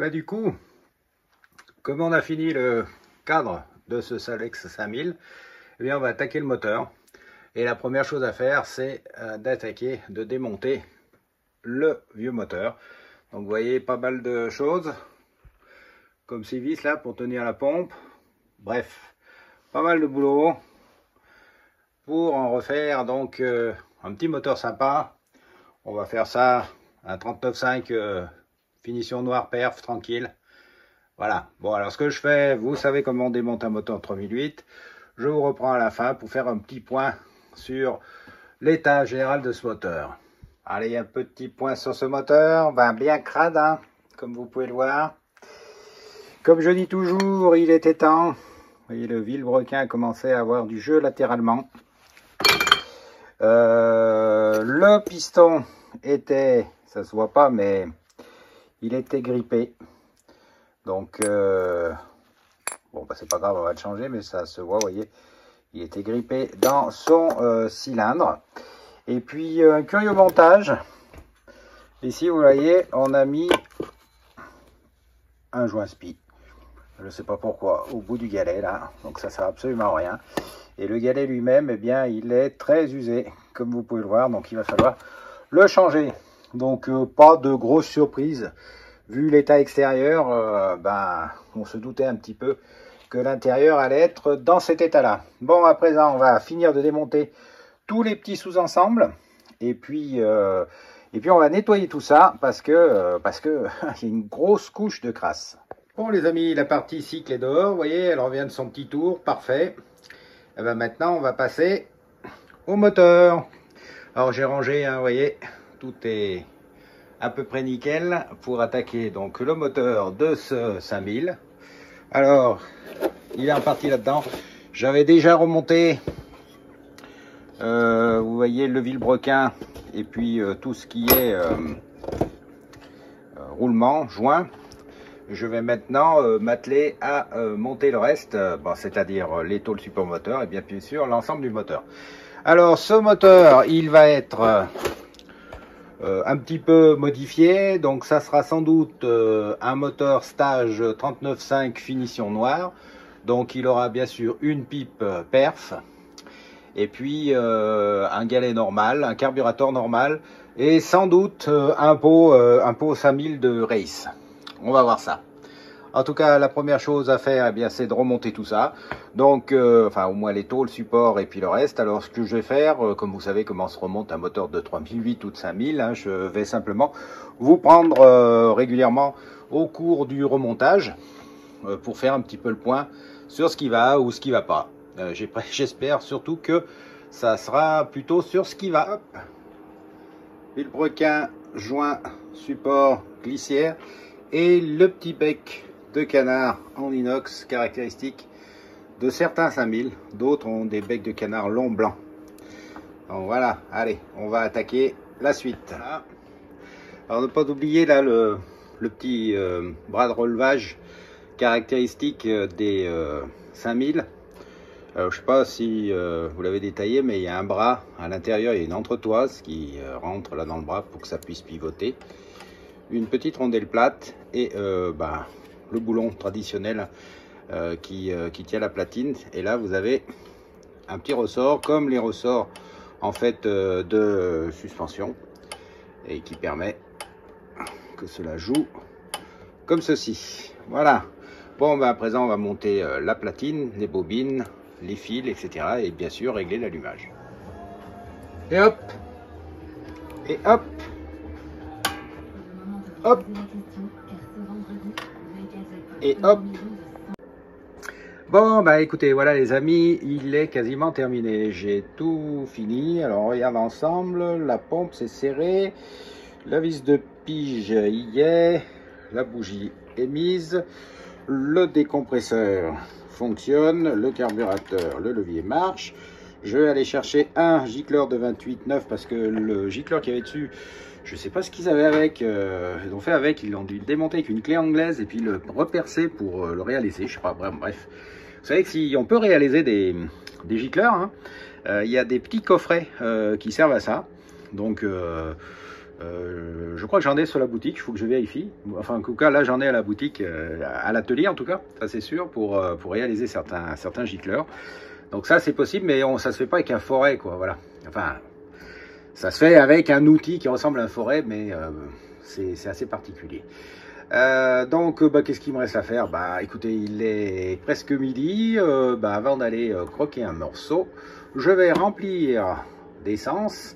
bah, du coup, comme on a fini le cadre de ce Salex 5000, eh bien on va attaquer le moteur. Et la première chose à faire, c'est d'attaquer, de démonter le vieux moteur. Donc vous voyez pas mal de choses, comme ces vis là pour tenir la pompe. Bref, pas mal de boulot pour en refaire donc un petit moteur sympa. On va faire ça, un 39.5 finition noire perf, tranquille. Voilà, bon alors ce que je fais, vous savez comment on démonte un moteur 3008. Je vous reprends à la fin pour faire un petit point sur l'état général de ce moteur. Allez, un petit point sur ce moteur, ben, bien crade, hein, comme vous pouvez le voir. Comme je dis toujours, il était temps. Vous voyez, le vilebrequin commençait à avoir du jeu latéralement. Le piston était, ça se voit pas, mais il était grippé. Donc, bon, bah, c'est pas grave, on va le changer, mais ça se voit, vous voyez, il était grippé dans son cylindre. Et puis, un curieux montage. Ici, vous voyez, on a mis un joint spi. Je ne sais pas pourquoi, au bout du galet, là. Donc, ça sert absolument à rien. Et le galet lui-même, eh bien, il est très usé, comme vous pouvez le voir. Donc, il va falloir le changer. Donc, pas de grosse surprise. Vu l'état extérieur, ben, on se doutait un petit peu que l'intérieur allait être dans cet état-là. Bon, à présent, on va finir de démonter tous les petits sous-ensembles. Et puis on va nettoyer tout ça parce que il y a une grosse couche de crasse. Bon, les amis, la partie cycle est dehors. Vous voyez, elle revient de son petit tour. Parfait. Et ben, maintenant, on va passer au moteur. Alors, j'ai rangé, hein, vous voyez, tout est à peu près nickel pour attaquer donc le moteur de ce 5000. Alors, il est reparti là-dedans. J'avais déjà remonté, vous voyez, le vilebrequin et puis tout ce qui est roulement, joint. Je vais maintenant m'atteler à monter le reste, bon, c'est-à-dire les tôles support moteur et bien sûr l'ensemble du moteur. Alors, ce moteur, il va être un petit peu modifié, donc ça sera sans doute un moteur stage 39.5 finition noire, donc il aura bien sûr une pipe perf et puis un galet normal, un carburateur normal et sans doute un pot 5000 de race. On va voir ça. En tout cas, la première chose à faire, eh bien, c'est de remonter tout ça. Donc, enfin, au moins les tôles, support et puis le reste. Alors, ce que je vais faire, comme vous savez comment se remonte un moteur de 3008 ou de 5000, hein, je vais simplement vous prendre régulièrement au cours du remontage pour faire un petit peu le point sur ce qui va ou ce qui va pas. J'espère surtout que ça sera plutôt sur ce qui va. Hop. Vilebrequin, joint, support, glissière et le petit bec de canard en inox caractéristique de certains 5000, d'autres ont des becs de canard long blanc. Donc voilà, allez, on va attaquer la suite. Voilà. Alors ne pas oublier là le petit bras de relevage caractéristique des 5000. Alors, je sais pas si vous l'avez détaillé, mais il y a un bras à l'intérieur, il y a une entretoise qui rentre là dans le bras pour que ça puisse pivoter. Une petite rondelle plate et le boulon traditionnel qui tient la platine. Et là, vous avez un petit ressort, comme les ressorts en fait de suspension, et qui permet que cela joue comme ceci. Voilà. Bon, ben à présent, on va monter la platine, les bobines, les fils, etc. Et bien sûr, régler l'allumage. Et hop, et hop. Hop. Et hop. Bon, bah écoutez, voilà les amis, il est quasiment terminé. J'ai tout fini. Alors, on regarde ensemble. La pompe, c'est serré. La vis de pige y est. La bougie est mise. Le décompresseur fonctionne. Le carburateur, le levier marche. Je vais aller chercher un gicleur de 28,9 parce que le gicleur qu'il y avait dessus, je ne sais pas ce qu'ils avaient avec, ils ont fait avec, ils l'ont dû démonter avec une clé anglaise et puis le repercer pour le réaliser, je sais pas, bref. Vous savez que si on peut réaliser des gicleurs, hein, il y a des petits coffrets qui servent à ça. Donc Je crois que j'en ai sur la boutique, il faut que je vérifie. Enfin, en tout cas, là, j'en ai à la boutique, à l'atelier en tout cas, ça c'est sûr, pour réaliser certains gicleurs. Donc ça, c'est possible, mais ça se fait pas avec un forêt, quoi, voilà. Enfin, ça se fait avec un outil qui ressemble à un forêt, mais c'est assez particulier. Donc, qu'est-ce qu'il me reste à faire? Écoutez, il est presque midi. Avant d'aller croquer un morceau, je vais remplir d'essence,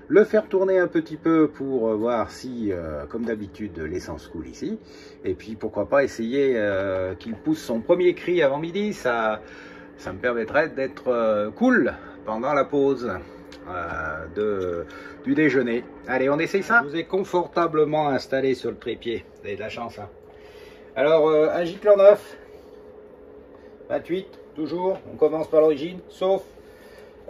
le faire tourner un petit peu pour voir si, comme d'habitude, l'essence coule ici. Et puis, pourquoi pas essayer qu'il pousse son premier cri avant midi. Ça me permettrait d'être cool pendant la pause du déjeuner. Allez, on essaye ça. Je vous ai confortablement installé sur le trépied. Vous avez de la chance, hein. Alors, un gicleur neuf, 28, toujours. On commence par l'origine, sauf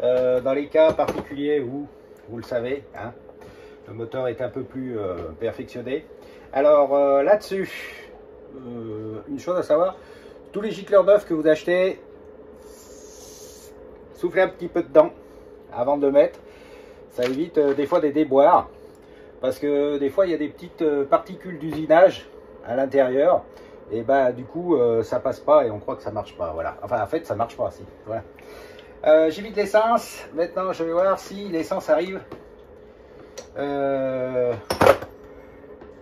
dans les cas particuliers où, vous le savez, hein, le moteur est un peu plus perfectionné. Alors, là-dessus, une chose à savoir, tous les gicleurs neufs que vous achetez, soufflez un petit peu dedans avant de le mettre. Ça évite des fois des déboires, parce que des fois il y a des petites particules d'usinage à l'intérieur, et du coup ça passe pas et on croit que ça marche pas. Voilà, enfin en fait ça marche pas. Si, voilà. J'évite l'essence. Maintenant je vais voir si l'essence arrive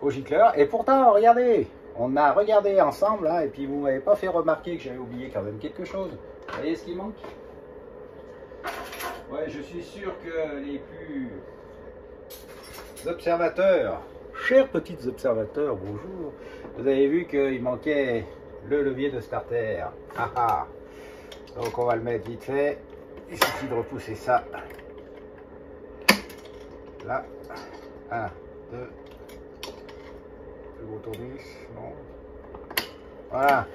au gicleur. Et pourtant regardez, on a regardé ensemble là, et puis vous m'avez pas fait remarquer que j'avais oublié quand même quelque chose. Vous voyez ce qui manque? Ouais, je suis sûr que les plus observateurs, chers petits observateurs, bonjour, vous avez vu qu'il manquait le levier de starter. Ah ah. Donc on va le mettre vite fait. Il suffit de repousser ça. Là. 1, 2. Le gros tournevis, non. Voilà.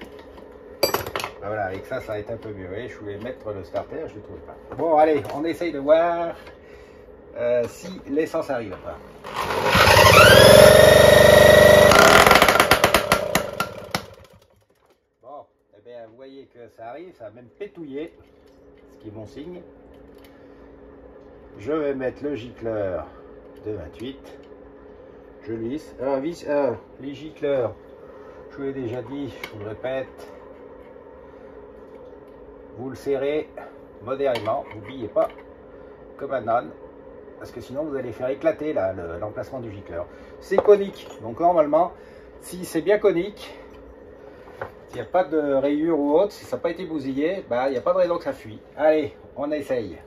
Voilà, avec ça, ça va être un peu mieux. Je voulais mettre le starter, je ne le trouvais pas. Bon, allez, on essaye de voir si l'essence arrive. Bon, eh bien, vous voyez que ça arrive, ça a même pétouillé, ce qui est bon signe. Je vais mettre le gicleur de 28. Je lisse. Les gicleurs, je vous l'ai déjà dit, je vous le répète. Vous le serrez modérément, n'oubliez pas, comme un âne, parce que sinon vous allez faire éclater l'emplacement du gicleur. C'est conique, donc normalement, si c'est bien conique, s'il n'y a pas de rayure ou autre, si ça n'a pas été bousillé, il n'y a pas de raison que ça fuit. Allez, on essaye.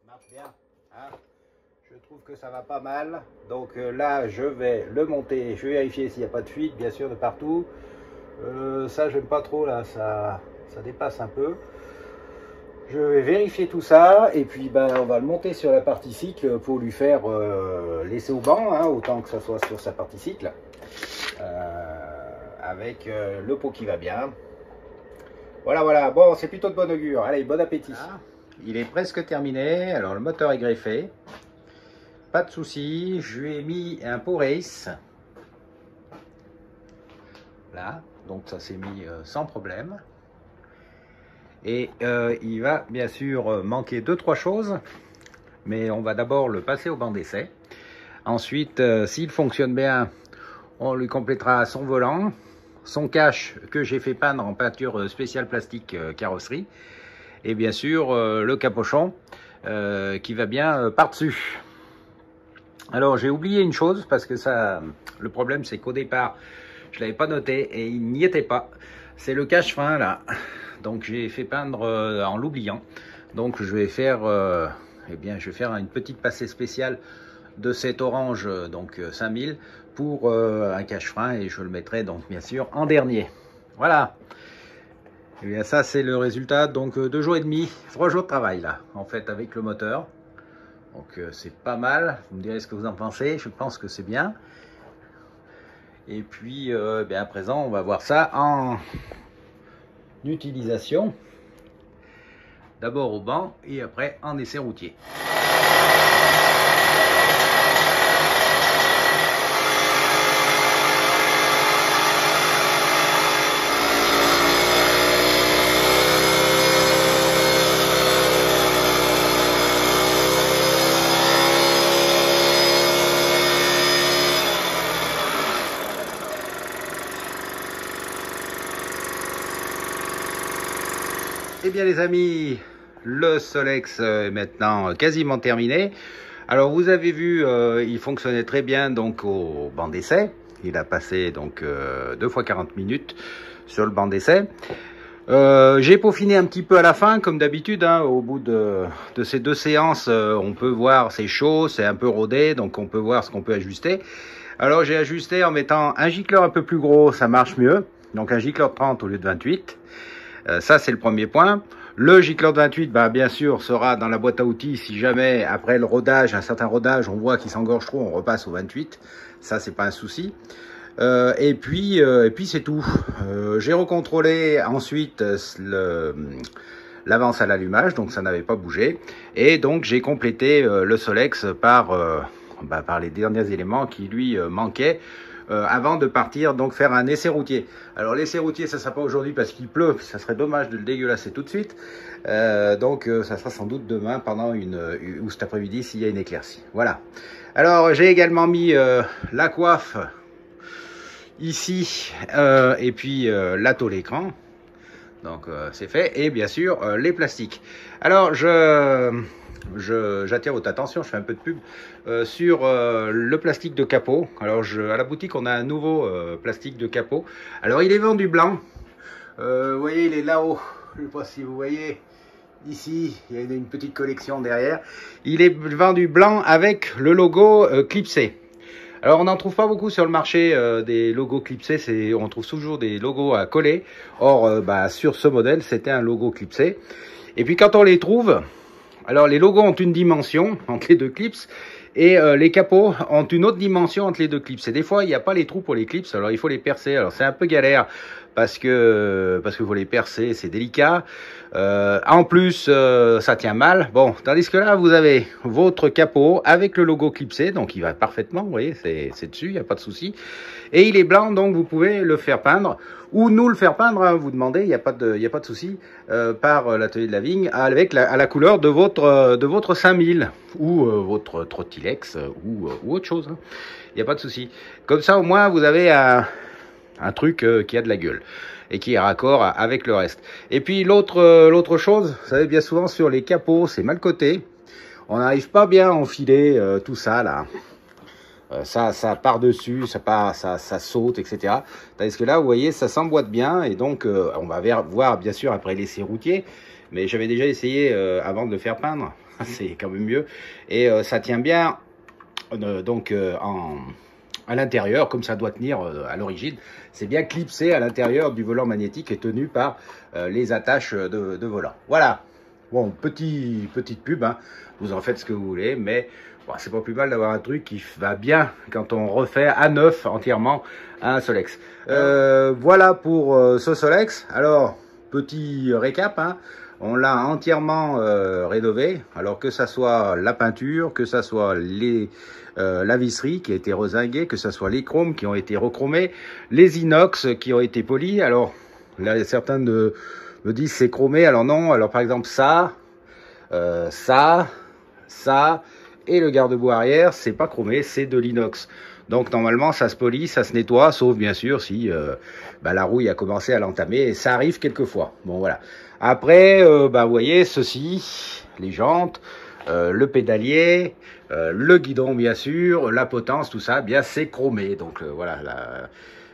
Marche bien, hein. Je trouve que ça va pas mal. Donc là je vais le monter, je vais vérifier s'il n'y a pas de fuite, bien sûr, de partout. Ça j'aime pas trop, là ça dépasse un peu. Je vais vérifier tout ça et puis on va le monter sur la partie cycle pour lui faire laisser au banc, hein, autant que ça soit sur sa partie cycle, avec le pot qui va bien. Voilà, bon, c'est plutôt de bon augure. Allez, bon appétit. Ah, il est presque terminé. Alors, le moteur est greffé. Pas de souci. Je lui ai mis un pot race. Là, donc ça s'est mis sans problème. Et il va bien sûr manquer 2-3 choses. Mais on va d'abord le passer au banc d'essai. Ensuite, s'il fonctionne bien, on lui complétera son volant, son cache que j'ai fait peindre en peinture spéciale plastique carrosserie, et bien sûr le capochon qui va bien par-dessus. Alors j'ai oublié une chose, parce que le problème c'est qu'au départ je ne l'avais pas noté et il n'y était pas. C'est le cache-frein là, donc j'ai fait peindre en l'oubliant. Donc je vais faire une petite passée spéciale de cet orange, donc 5000, pour un cache-frein, et je le mettrai donc bien sûr en dernier. Voilà. Et bien ça c'est le résultat donc 2 jours et demi, 3 jours de travail là, en fait avec le moteur. Donc c'est pas mal, vous me direz ce que vous en pensez, je pense que c'est bien. Et puis bien à présent on va voir ça en utilisation. D'abord au banc et après en essai routier. Eh bien les amis, le Solex est maintenant quasiment terminé. Alors vous avez vu, il fonctionnait très bien donc au banc d'essai. Il a passé donc 2 fois 40 minutes sur le banc d'essai. J'ai peaufiné un petit peu à la fin, comme d'habitude. Hein, au bout de ces 2 séances, on peut voir, c'est chaud, c'est un peu rodé, donc on peut voir ce qu'on peut ajuster. Alors j'ai ajusté en mettant un gicleur un peu plus gros, ça marche mieux. Donc un gicleur 30 au lieu de 28. Ça c'est le premier point. Le gicleur de 28 bah, bien sûr sera dans la boîte à outils si jamais après le rodage, un certain rodage, on voit qu'il s'engorge trop, on repasse au 28. Ça c'est pas un souci. Et puis c'est tout. J'ai recontrôlé ensuite l'avance à l'allumage, donc ça n'avait pas bougé. Et donc j'ai complété le Solex par les derniers éléments qui lui manquaient. Avant de partir donc faire un essai routier. Alors l'essai routier ça sera pas aujourd'hui parce qu'il pleut, ça serait dommage de le dégueulasser tout de suite. Donc ça sera sans doute demain pendant ou cet après-midi s'il y a une éclaircie. Voilà. Alors j'ai également mis la coiffe ici et puis la tôle écran. Donc c'est fait et bien sûr les plastiques. Alors j'attire votre attention, je fais un peu de pub sur le plastique de capot. Alors à la boutique on a un nouveau plastique de capot. Alors il est vendu blanc. Vous voyez il est là-haut. Je ne sais pas si vous voyez. Ici il y a une petite collection derrière. Il est vendu blanc avec le logo clipsé. Alors on n'en trouve pas beaucoup sur le marché des logos clipsés, on trouve toujours des logos à coller. Or sur ce modèle c'était un logo clipsé. Et puis quand on les trouve, alors les logos ont une dimension entre les 2 clips et les capots ont une autre dimension entre les 2 clips. Et des fois il n'y a pas les trous pour les clips, alors il faut les percer. Alors c'est un peu galère parce que faut les percer, c'est délicat. En plus ça tient mal. Bon, tandis que là vous avez votre capot avec le logo clipsé, donc il va parfaitement, vous voyez, c'est dessus, il n'y a pas de souci. Et il est blanc, donc vous pouvez le faire peindre ou nous le faire peindre, hein, vous demandez, il n'y a pas de souci, par l'atelier de la vigne avec à la couleur de votre 5000 ou votre Trottilex ou autre chose. Hein. Il n'y a pas de souci. Comme ça au moins vous avez un truc qui a de la gueule et qui est raccord avec le reste. Et puis l'autre chose, vous savez bien souvent sur les capots, c'est mal coté. On n'arrive pas bien à enfiler tout ça là. Ça part dessus, ça saute, etc. Tandis que là, vous voyez, ça s'emboîte bien. Et donc, on va voir bien sûr après l'essai routier. Mais j'avais déjà essayé avant de le faire peindre. C'est quand même mieux. Et ça tient bien à l'intérieur, comme ça doit tenir à l'origine. C'est bien clipsé à l'intérieur du volant magnétique et tenu par les attaches de volant. Voilà. Bon, petite pub, hein. Vous en faites ce que vous voulez, mais bon, c'est pas plus mal d'avoir un truc qui va bien quand on refait à neuf entièrement un Solex. Voilà pour ce Solex. Alors, petit récap, hein. On l'a entièrement rénové, alors que ça soit la peinture, que ça soit la visserie qui a été rezinguée, que ça soit les chromes qui ont été rechromés, les inox qui ont été polis. Alors là, certains me disent c'est chromé, alors non. Alors par exemple ça et le garde-boue arrière, c'est pas chromé, c'est de l'inox. Donc normalement ça se polit, ça se nettoie, sauf bien sûr si la rouille a commencé à l'entamer, et ça arrive quelquefois. Bon voilà. Après, vous voyez ceci, les jantes, le pédalier, le guidon bien sûr, la potence, tout ça, bien c'est chromé. Donc voilà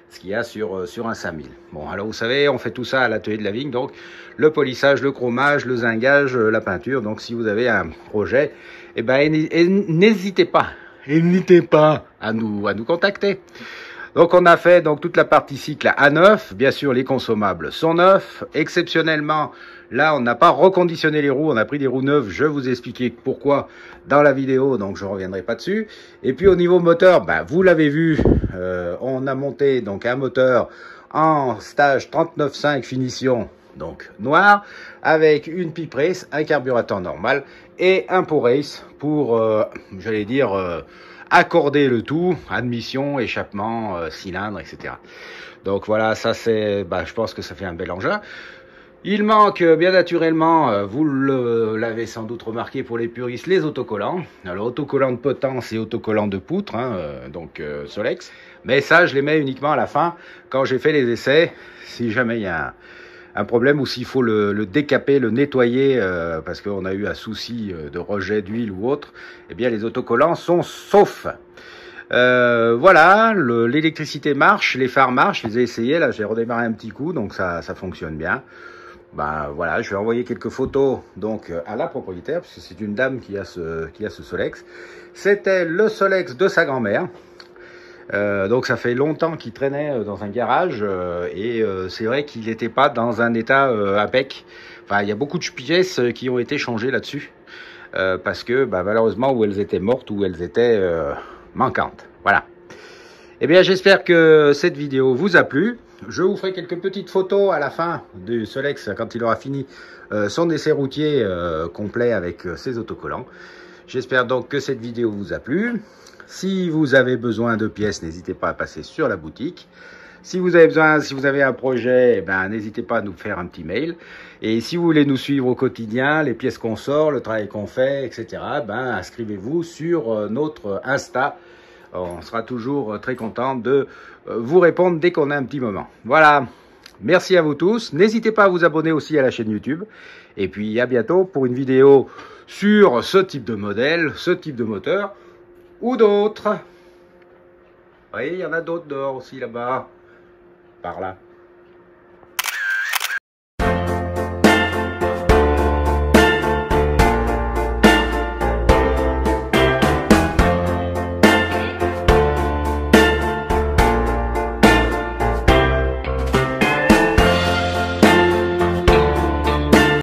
ce qu'il y a sur un 5000. Bon, alors vous savez, on fait tout ça à l'atelier de la vigne, donc le polissage, le chromage, le zingage, la peinture. Donc si vous avez un projet, n'hésitez pas à nous contacter. Donc on a fait donc toute la partie cycle à neuf. Bien sûr, les consommables sont neufs. Exceptionnellement, là, on n'a pas reconditionné les roues. On a pris des roues neuves. Je vous ai expliqué pourquoi dans la vidéo, donc je reviendrai pas dessus. Et puis au niveau moteur, ben, vous l'avez vu, on a monté donc un moteur en stage 39.5 finition, donc noir, avec une pipe race, un carburateur normal et un pot race pour, j'allais dire, accorder le tout, admission, échappement, cylindre, etc. Donc voilà, ça c'est, bah, je pense que ça fait un bel engin. Il manque bien naturellement, vous l'avez sans doute remarqué pour les puristes, les autocollants. Alors autocollants de potence et autocollants de poutre, hein, donc Solex. Mais ça, je les mets uniquement à la fin, quand j'ai fait les essais, si jamais il y a un problème ou s'il faut le décaper, le nettoyer, parce qu'on a eu un souci de rejet d'huile ou autre, eh bien les autocollants sont saufs. Voilà, l'électricité marche, les phares marchent, je les ai essayés, là j'ai redémarré un petit coup, donc ça fonctionne bien. Ben voilà, je vais envoyer quelques photos donc à la propriétaire, parce que c'est une dame qui a ce Solex. C'était le Solex de sa grand-mère. Donc ça fait longtemps qu'il traînait dans un garage et c'est vrai qu'il n'était pas dans un état impec. Enfin, il y a beaucoup de pièces qui ont été changées là-dessus parce que bah, malheureusement où elles étaient mortes ou elles étaient manquantes. Voilà. Eh bien, j'espère que cette vidéo vous a plu. Je vous ferai quelques petites photos à la fin du Solex quand il aura fini son essai routier complet avec ses autocollants. J'espère donc que cette vidéo vous a plu. Si vous avez besoin de pièces, n'hésitez pas à passer sur la boutique. Si vous avez un projet, ben, n'hésitez pas à nous faire un petit mail. Et si vous voulez nous suivre au quotidien, les pièces qu'on sort, le travail qu'on fait, etc., ben, inscrivez-vous sur notre Insta. On sera toujours très content de vous répondre dès qu'on a un petit moment. Voilà, merci à vous tous. N'hésitez pas à vous abonner aussi à la chaîne YouTube. Et puis à bientôt pour une vidéo sur ce type de modèle, ce type de moteur. Ou d'autres. Oui, il y en a d'autres dehors aussi là-bas. Par là.